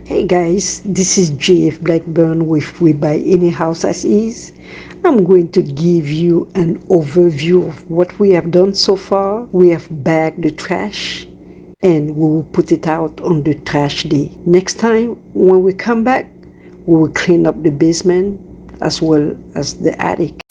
Hey guys, this is JF Blackburn with We Buy Any House as Is. I'm going to give you an overview of what we have done so far. We have bagged the trash and we will put it out on the trash day. Next time when we come back, we will clean up the basement as well as the attic.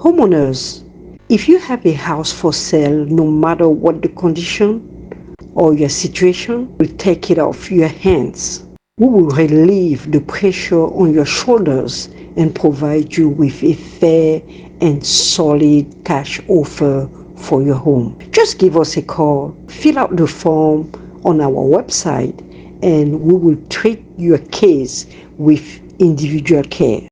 Homeowners, if you have a house for sale, no matter what the condition or your situation, we'll take it off your hands. We will relieve the pressure on your shoulders and provide you with a fair and solid cash offer for your home. Just give us a call, fill out the form on our website, and we will treat your case with individual care.